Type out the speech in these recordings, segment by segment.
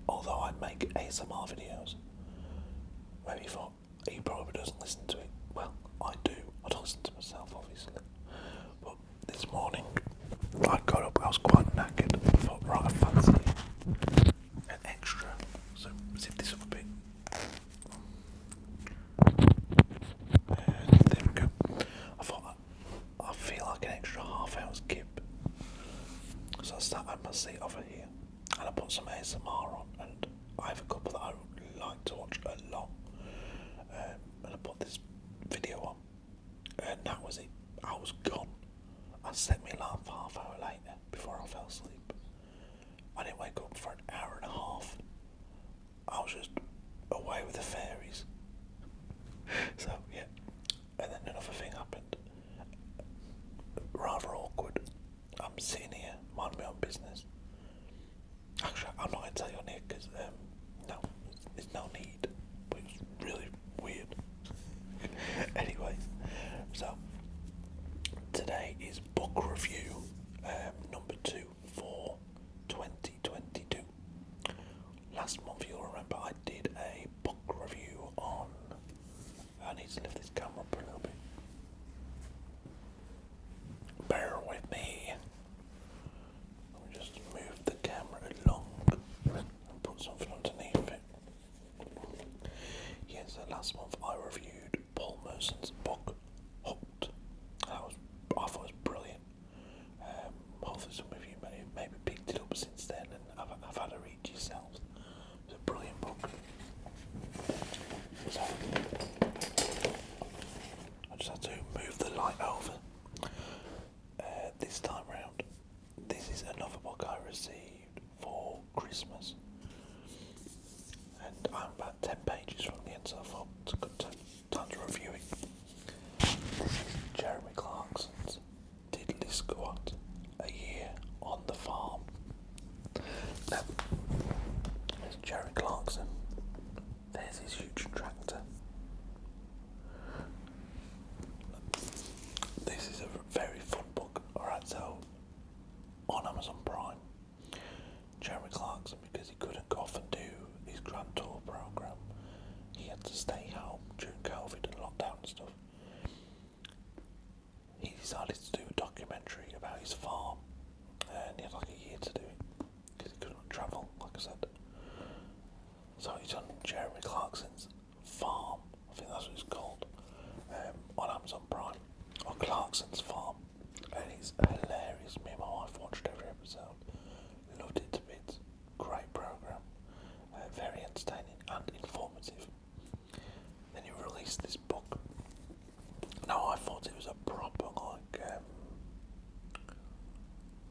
although I make ASMR videos, maybe you thought he probably doesn't listen to it. Well, I do. I don't listen to myself, obviously. But this morning, I got up, I was quite knackered. I thought, right, I fancy an extra. So, zip this up a bit. And there we go. I thought, I feel like an extra half hour's kip. So I sat at my seat over here, and I put some ASMR on, and I have a couple that I like to watch a lot. And I put this video on, and that was it. I was gone. I set my alarm for half hour later before I fell asleep. I didn't wake up for an hour and a half. I was just away with the fairies. So yeah, and then another thing happened. Rather awkward. I'm sitting here, mind my own business. Actually, I'm not going to tell you on here because no, there's no need. But it's really weird. Anyway, so today is book review number 2 for 2022. Last month, you'll remember, I did a book review on. I need to lift this camera up a little bit. Bear with me. Let me just move the camera along and put something underneath it. Yeah, so last month I reviewed Paul Merson's book, Hooked. I thought it was brilliant. Hopefully some of you maybe picked it up since then and I've had a read yourselves. It's a brilliant book. So, I just had to move the light over. This time round, this is another book I received for Christmas. And I'm about 10 pages from the end, so I thought it's a good time to review it. This is Jeremy Clarkson's Diddly Squat, A Year on the Farm. Now, there's Jeremy Clarkson. There's his huge tractor. This is a very fun book. Alright, so on Amazon Prime, Jeremy Clarkson, because he couldn't go off and do his Grand Tour program, he had to stay home during COVID and lockdown and stuff. He decided to do a documentary about his farm, and he had like a year to do it because he couldn't travel, like I said. So he's on Jeremy Clarkson's Farm, I think that's what it's called, on Amazon Prime, or Clarkson's Farm, and it's hilarious. Me and my wife watched every episode, loved it to bits. Great program, very entertaining and informative. Then he released this book. Now I thought it was a proper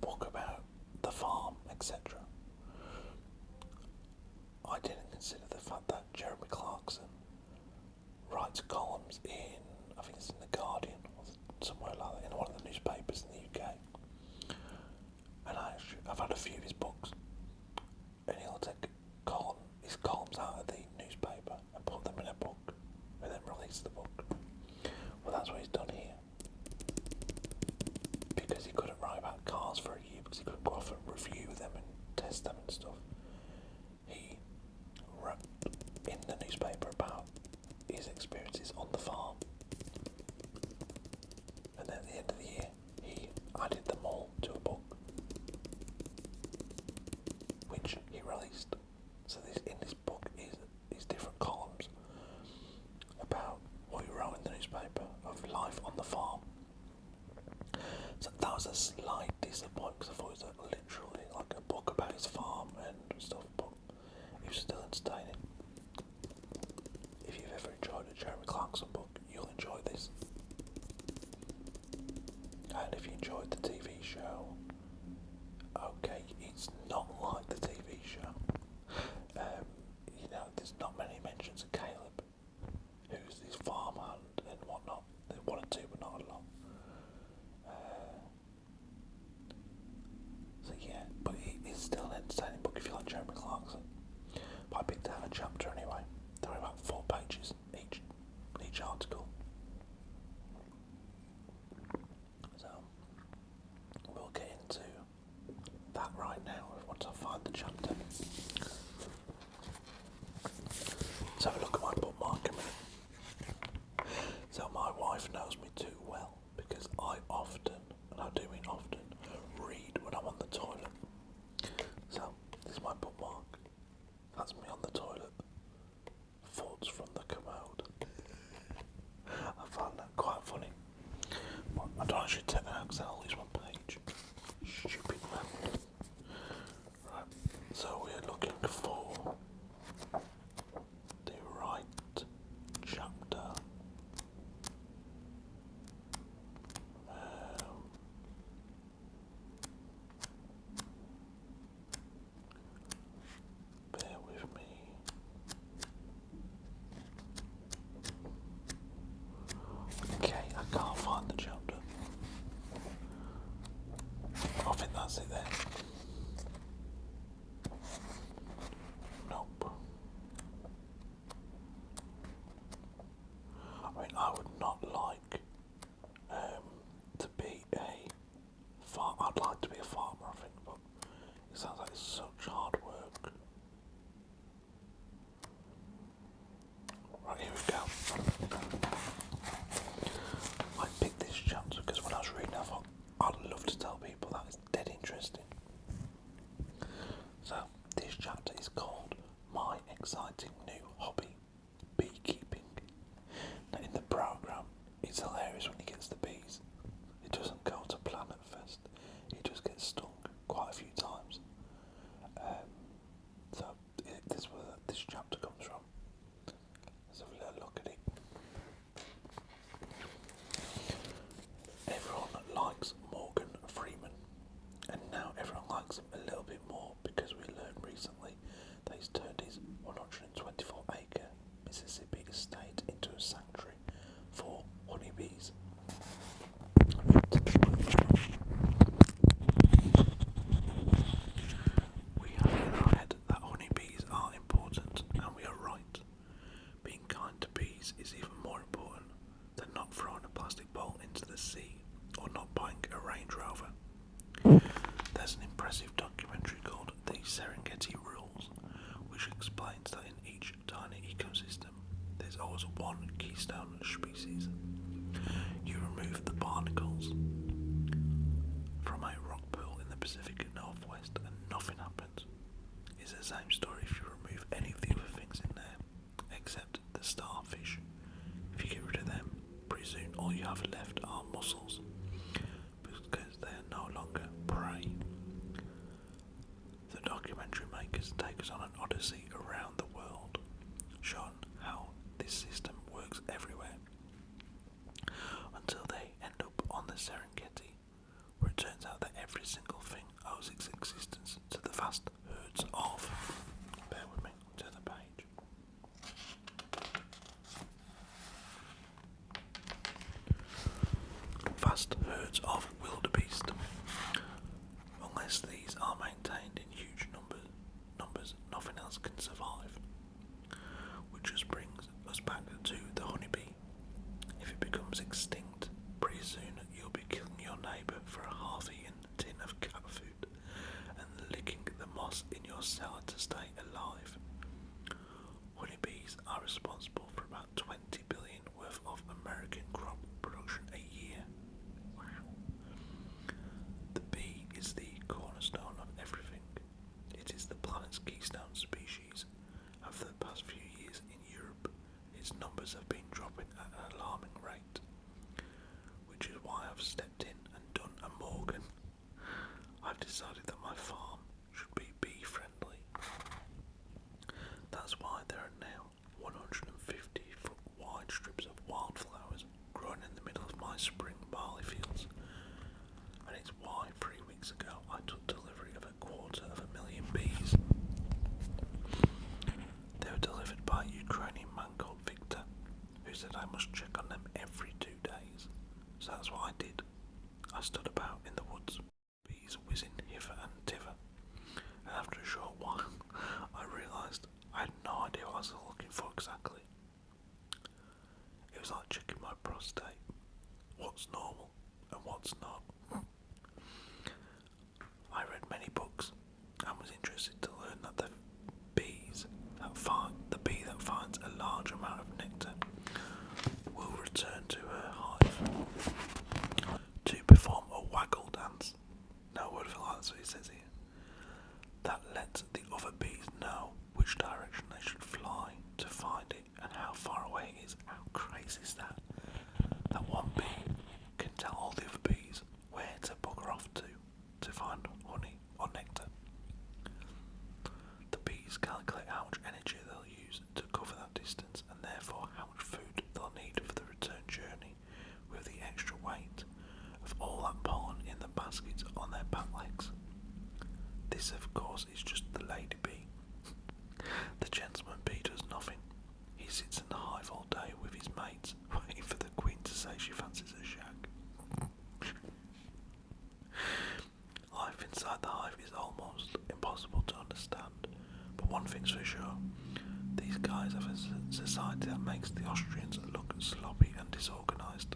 book about the farm, etc. I didn't consider the fact that Jeremy Clarkson writes columns in, I think it's in The Guardian or somewhere like that, in one of the newspapers in the UK. And I've had a few of his books, and he'll take his columns out of the newspaper and put them in a book, and then release the book. Well, that's what he's done here. Because he couldn't write about cars for a year, because he couldn't go off and review them and test them and stuff. He wrote in the newspaper about his experiences on the farm. And then at the end of the year, he added them all to a book, which he released. So in this book is different columns about what he wrote in the newspaper of life on the farm. So that was a slight disappointment, because I thought it was literally like a book about his farm and stuff, but it was still entertaining. If you've ever enjoyed a Jeremy Clarkson book, you'll enjoy this. And if you enjoyed the TV show That's me on the toilet. Thoughts from the commode. I found that quite funny. Well, I don't actually take that out because I'll lose one page. Stupid man. Right, so we're looking for the right chapter. Bear with me. Okay, I can't find the chapter. I think that's it then. Nope. I mean, I would not like to be a farmer. I'd like to be a farmer, I think, but it sounds like it's such hard work. Right, here we go. I picked this chapter because when I was reading, I thought I'd love to tell people that it's dead interesting. So, this chapter is called My Exciting New Hobby, Beekeeping. Now, in the programme, it's hilarious when he gets the bees. It doesn't go to plan at first, he just gets stung quite a few times. This is where this chapter comes from. Let's have a little look at it. Everyone likes Morgan Freeman, and now everyone likes him a little bit more because we learned recently that he's turned his 124-acre Mississippi estate into a sanctuary for honeybees. We have in our head that honeybees are important, and we are right. Being kind to bees is even more important than not throwing a plastic bowl into the sea or not buying a Range Rover. There's an impressive documentary called The Serengeti Rules, which explains that in each tiny ecosystem, there's always one keystone species. You remove the barnacles from a rock pool in the Pacific Northwest and nothing happens. It's the same story if you remove any of the other things in there, except the starfish. If you get rid of them, pretty soon all you have left are mussels, because they are no longer prey. The documentary makers take us on an odyssey around the world, showing how this system works everywhere, until they end up on the Serengeti, where it turns out that every single thing owes its existence to the vast herds of... Bear with me, to the page. Vast herds of wildebeest. Unless these are maintained in huge numbers, nothing else can survive. Which just brings us back to the honeybee. If it becomes extinct, pretty soon you'll be killing your neighbour for a half-eaten tin of cat food and licking the moss in your cellar to stay alive. Honeybees are responsible for about 20 billion worth of American crop production a year. Wow. The bee is the cornerstone of everything. It is the planet's keystone species. Over the past few years in Europe, its numbers have been dropping at an alarming rate, which is why I've stepped in and done a Morgan. I've decided that my farm should be bee friendly. That's why there are now 150-foot wide strips of wildflowers growing in the middle of my spring barley fields. And it's why 3 weeks ago I took delivery of 250,000 bees. They were delivered by a Ukrainian man called Victor, who said I must check on them every 2 days. So that's what I did. I stood about in the woods, bees whizzing hither and thither, and after a short while I realised I had no idea what I was looking for exactly. It was like checking my prostate. What's normal and what's not. I read many books and was interested to learn that the bee that finds a large amount of nectar will return to her hive to perform a one thing's for sure, these guys have a society that makes the Austrians look sloppy and disorganised.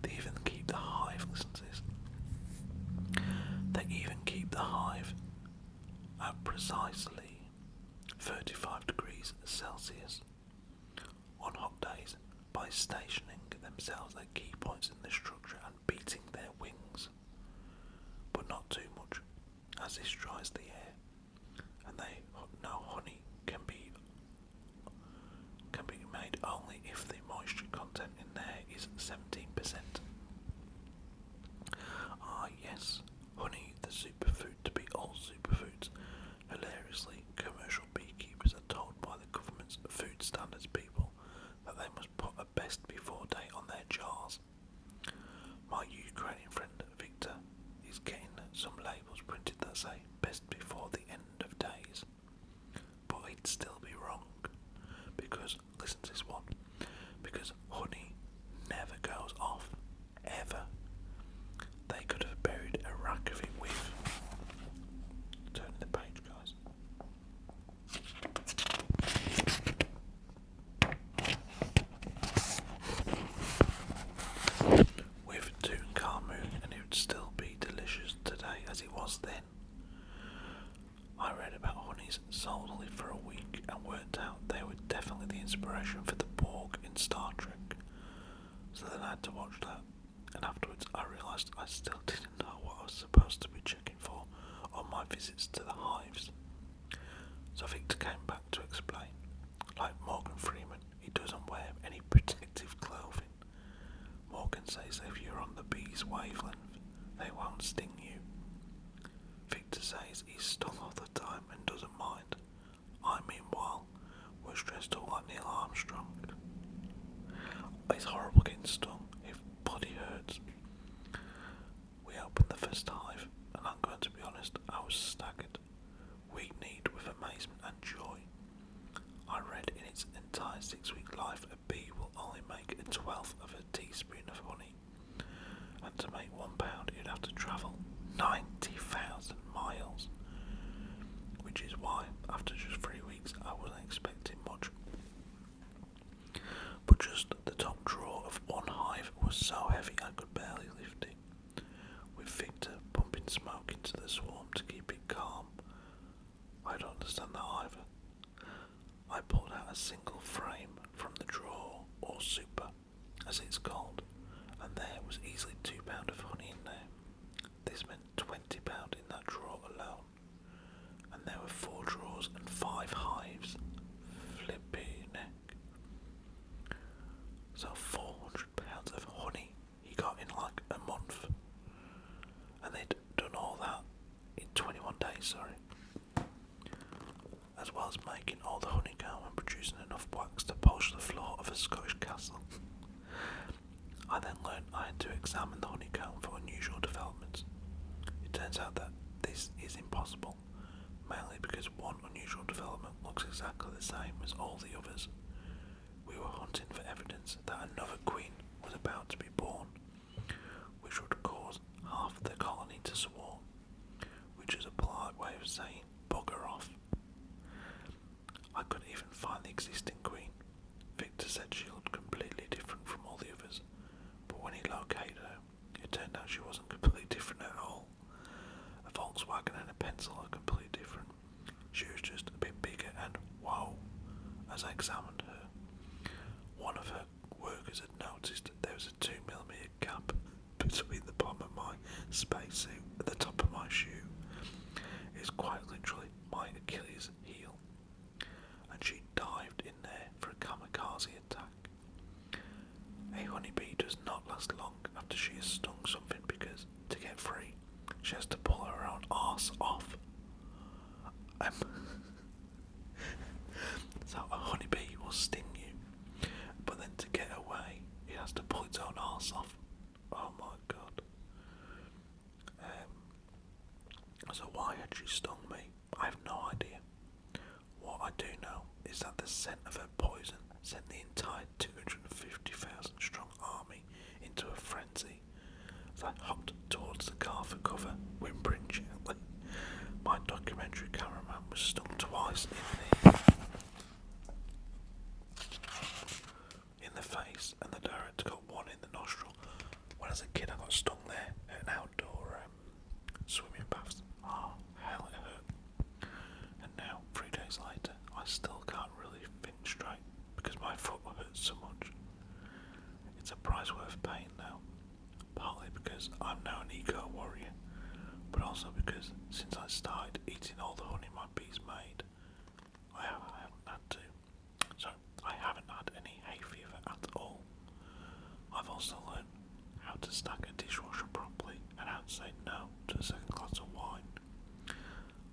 They even keep the hive, listen to this, they even keep the hive at precisely 35 degrees Celsius on hot days by stationing themselves at key points in the structure and beating their wings, but not too much, as this dries the air, and they know honey can be made only if the moisture content in there is 17%. Ah yes, honey, the superfood to beat all superfoods. Hilariously, commercial beekeepers are told by the government's food standards people that they must put a best before date on their jars. My Ukrainian friend Victor is getting some labels printed that say best before the end of days, but he'd still be wrong, because, listen to this one, because honey never goes off, ever. They could have buried a rack of it with, turn the page guys, with Tutankhamun, and it would still be delicious today as it was then. I read about honeys sold only for a week and worked out they were definitely the inspiration for the Borg in Star Trek. So then I had to watch that, and afterwards I realised I still didn't know what I was supposed to be checking for on my visits to the hives. So Victor came back to explain. Like Morgan Freeman, he doesn't wear any protective clothing. Morgan says if you're on the bees' wavelength, they won't sting you. Victor says he's stung all the time and doesn't mind. I, meanwhile, was dressed up like Neil Armstrong. It's horrible getting stung. If body hurts. We opened the first hive, and I'm going to be honest, I was staggered, weak-kneed with amazement and joy. I read in its entire 6-week life a bee will only make a 1/12 of a teaspoon of honey, and to make 1 pound you'd have to travel 90,000 miles, which is why after just 3 weeks I wasn't expecting much. But just the top drawer of one hive was so heavy I could barely lift it, with Victor pumping smoke into the swarm to keep it calm. I don't understand that either. I pulled out a single frame from the drawer, or super, as it's called, and there was easily 2 pounds of honey in there. This meant 20 pounds in that drawer alone, and there were 4 drawers and 5 hives. Flippy neck. So 400 pounds of honey he got in like a month, and they'd done all that in 21 days, sorry, as well as making all the honeycomb and producing enough wax to polish the floor of a Scottish castle. I then learned I had to examine the honeycomb for unusual developments. It turns out that this is impossible, mainly because one unusual development looks exactly the same as all the others. We were hunting for evidence that another queen was about to be born, which would cause half the colony to swarm, which is a polite way of saying bugger off. I couldn't even find the existing queen. Victor said she looked completely different from all the others, but when he located her, it turned out she wasn't completely different at all. A Volkswagen and a pencil are completely different. She was just a bit bigger, and whoa, as I examined her, one of her workers had noticed there was a 2mm gap between the bottom of my spacesuit and the top of my shoe. It's quite literally my Achilles heel, and she dived in there for a kamikaze attack. A honeybee does not last long after she has stung something, because to get free she has to pull her own arse off. So a honeybee will sting you, but then to get away it has to pull its own arse off. Oh my god. So why had she stung me? I have no idea. What I do know is that the scent of her poison sent the entire 250,000 strong army into a frenzy. As I hopped towards the car for cover, whimpering gently. My documentary cameraman was stung twice twice in the face, and the director got one in the nostril. When I was a kid, I got stung there at an outdoor swimming baths. Oh, hell, it hurt. And now, 3 days later, I still can't really think straight because my foot hurts so much. It's a price worth paying now, partly because I'm now an eco-warrior, but also because since I started eating all the honey my bees made, I haven't had any hay fever at all. I've also learned how to stack a dishwasher properly and how to say no to a second glass of wine.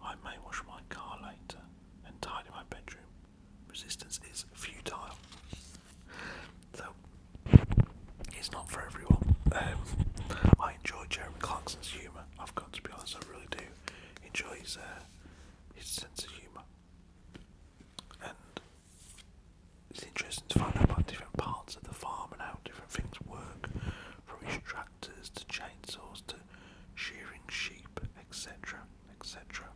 I may wash my car later and tidy my bedroom. Resistance is futile. So, it's not for everyone. I enjoy Jeremy Clarkson's humour. I've got to be honest, I really do enjoy his sense of humour. And it's interesting to find out about different parts of the farm and how different things work, from his tractors to chainsaws to shearing sheep, etc., etc.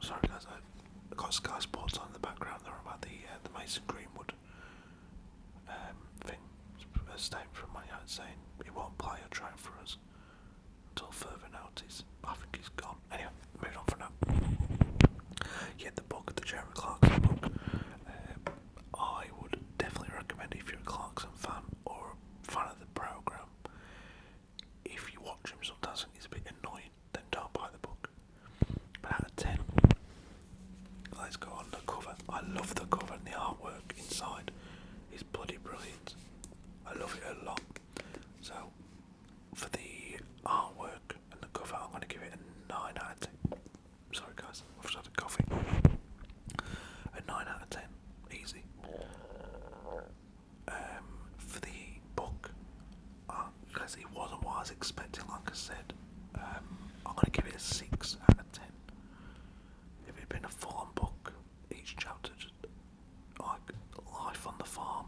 Sorry guys, I've got Sky Sports on in the background there about the Mason Greenwood thing. A statement from Man United saying he won't play or train for us until further notice. I think he's gone. Anyway, moving on from that. Yeah, the book, the Jeremy Clarkson book, I would definitely recommend it if you're a Clarkson fan or a fan of the programme. If you watch him sometimes and he's a bit annoying, then don't buy the book. But out of 10, let's go on the cover. I love the cover and the artwork inside is bloody brilliant. I love it a lot. So, for the artwork and the cover, I'm going to give it a 9 out of 10. Sorry guys, I've just had a coffee. A 9 out of 10, easy. For the book, because it wasn't what I was expecting, like I said, I'm going to give it a 6 out of 10. If it had been a full-on book, each chapter just like life on the farm,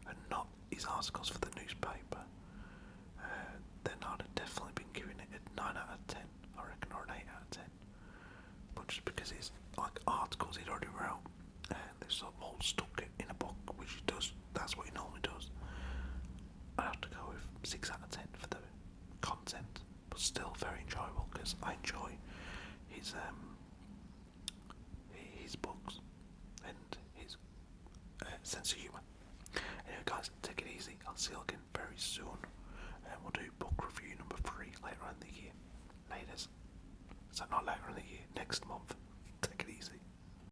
and not his articles for the newspaper, then I'd have definitely been giving it a 9 out of 10, I reckon, or an 8 out of 10. But just because it's like articles he'd already wrote, and they've sort of all stuck it in a book, which he does, that's what he normally does, I'd have to go with 6 out of 10 for the content, but still very enjoyable because I enjoy his books and his sense of humour. Anyway guys, take it easy, I'll see you again very soon, and we'll do book review number 3 later in the year. Laters. So not later in the year, next month.